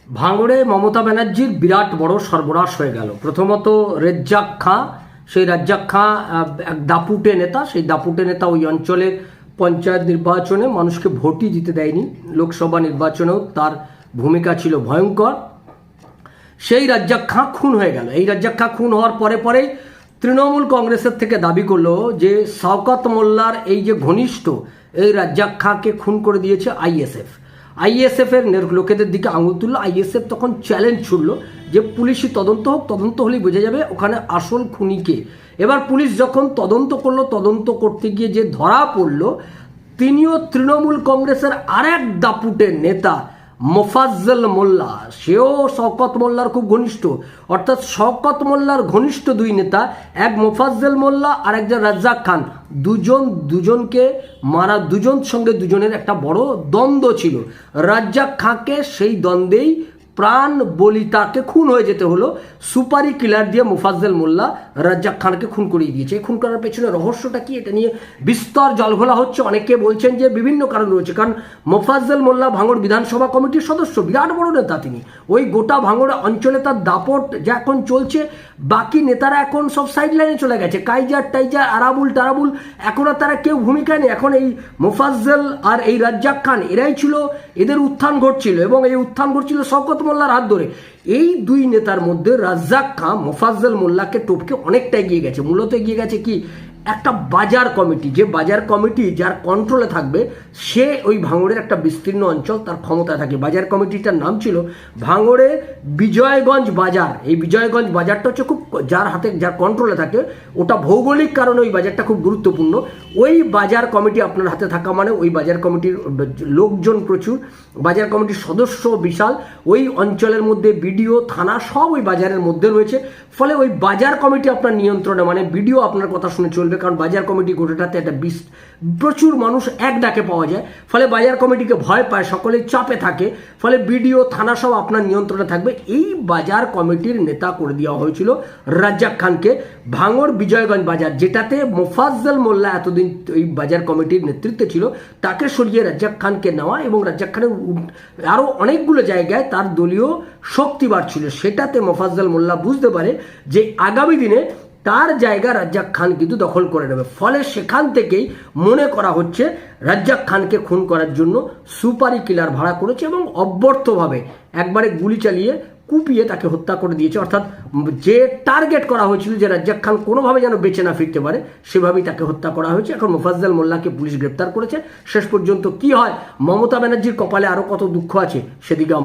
ভাঙড়ে মমতা ব্যানার্জির বিরাট বড় সর্বনাশ হয়ে গেল। প্রথমত রেজ্জাক খাঁ, সেই রাজ্জাক খাঁ এক দাপুটে নেতা। সেই দাপুটে নেতা ওই অঞ্চলের পঞ্চায়েত নির্বাচনে মানুষকে ভোটই দিতে দেয়নি, লোকসভা নির্বাচনেও তার ভূমিকা ছিল ভয়ঙ্কর। সেই রাজ্জাক খাঁ খুন হয়ে গেল। এই রাজ্জাক খাঁ খুন হওয়ার পরে পরেই তৃণমূল কংগ্রেসের থেকে দাবি করলো যে শওকত মোল্লার এই যে ঘনিষ্ঠ এই রাজ্জাক খাঁকে খুন করে দিয়েছে আইএসএফ এর লোকেদের দিকে আঙুল তুললো। আইএসএফ তখন চ্যালেঞ্জ ছুড়লো যে পুলিশি তদন্ত হোক, তদন্ত হলেই বোঝা যাবে ওখানে আসল খুনিকে। এবার পুলিশ যখন তদন্ত করলো, তদন্ত করতে গিয়ে যে ধরা পড়লো তিনিও তৃণমূল কংগ্রেসের আরেক দাপুটের নেতা মোফাজ্জল মোল্লা, সেও শওকত মোল্লার খুব ঘনিষ্ঠ। অর্থাৎ শওকত মোল্লার ঘনিষ্ঠ দুই নেতা, এক মোফাজ্জল মোল্লা আর একজন রাজ্জাক খান, দুজনকে মারা, দুজনের একটা বড় দ্বন্দ্ব ছিল। রাজ্জাক খাঁকে সেই দ্বন্দ্বেই প্রাণ বলি, তাকে খুন হয়ে যেতে হলো। সুপারি কিলার দিয়ে মোফাজ্জল মোল্লা রাজ্জাক খানকে খুন করিয়ে দিয়েছে। এই খুন করার পেছনে রহস্যটা কি, এটা নিয়ে বিস্তর জলঘোলা হচ্ছে। অনেকে বলছেন যে বিভিন্ন কারণ রয়েছে, কারণ মোফাজ্জল মোল্লা ভাঙড় বিধানসভা কমিটির সদস্য, বিরাট বড় নেতা তিনি। ওই গোটা ভাঙড় অঞ্চলে তার দাপট যা এখন চলছে, বাকি নেতারা এখন সব সাইড লাইনে চলে গেছে। কাইজার টাইজার আরাবুল টারাবুল এখন আর তারা কেউ ভূমিকা নেই। এখন এই মোফাজ্জল আর এই রাজ্জাক খান, এরাই ছিল, এদের উত্থান ঘটছিল, এবং এই উত্থান ঘটছিল শওকত মোল্লার হাত ধরে। এই দুই নেতার মধ্যে রাজ্জাক খান মোফাজ্জল মোল্লাকে টপকে অনেকটা এগিয়ে গেছে। মূলত এগিয়ে গেছে কি, একটা বাজার কমিটি, যে বাজার কমিটি যার কন্ট্রোলে থাকবে সে ওই ভাঙড়ের একটা বিস্তীর্ণ অঞ্চল তার ক্ষমতায় থাকে। বাজার কমিটিটার নাম ছিল ভাঙড়ে বিজয়গঞ্জ বাজার। এই বিজয়গঞ্জ বাজারটা হচ্ছে খুব, যার হাতে যার কন্ট্রোলে থাকে, ওটা ভৌগোলিক কারণে ওই বাজারটা খুব গুরুত্বপূর্ণ। ওই বাজার কমিটি আপনার হাতে থাকা মানে ওই বাজার কমিটির লোকজন প্রচুর, বাজার কমিটির সদস্য বিশাল। ওই অঞ্চলের মধ্যে বিডিও, থানা সব ওই বাজারের মধ্যে রয়েছে। ফলে ওই বাজার কমিটি আপনার নিয়ন্ত্রণে, মানে বিডিও আপনার কথা শুনে চলবে, কারণ বাজার কমিটি গোটাটাতে একটা প্রচুর মানুষ এক ডাকে পাওয়া যায়। ফলে বাজার কমিটিকে ভয় পায়, সকলে চাপে থাকে। ফলে বিডিও, থানা সব আপনার নিয়ন্ত্রণে থাকবে। এই বাজার কমিটির নেতা করে দেওয়া হয়েছিল রাজ্জাক খানকে। ভাঙড় বিজয়গঞ্জ বাজার, যেটাতে মোফাজ্জল মোল্লা এতদিন এই বাজার কমিটির নেতৃত্বে ছিল, তাকে সরিয়ে রাজ্জাক খানকে নেওয়া, এবং রাজ্জাক খানের আরও অনেকগুলো জায়গায় তার দলীয় শক্তি বাড়ছিল। সেটাতে মোফাজ্জল মোল্লা বুঝতে পারে যে আগামী দিনে তার জায়গা রাজ্জাক খান কিন্তু দখল করে নেবে। ফলে সেখান থেকেই মনে করা হচ্ছে রাজ্জাক খানকে খুন করার জন্য সুপারি কিলার ভাড়া করেছে, এবং অব্যর্থভাবে একবারে গুলি চালিয়ে কুপিয়ে তাকে হত্যা করে দিয়েছে। অর্থাৎ যে টার্গেট করা হয়েছিল যে রাজ্জাক খান কোনোভাবে যেন বেঁচে না ফিরতে পারে, সেভাবেই তাকে হত্যা করা হয়েছে। এখন মোফাজ্জল মোল্লাকে পুলিশ গ্রেপ্তার করেছে। শেষ পর্যন্ত কি হয়, মমতা ব্যানার্জির কপালে আরও কত দুঃখ আছে সেদিকে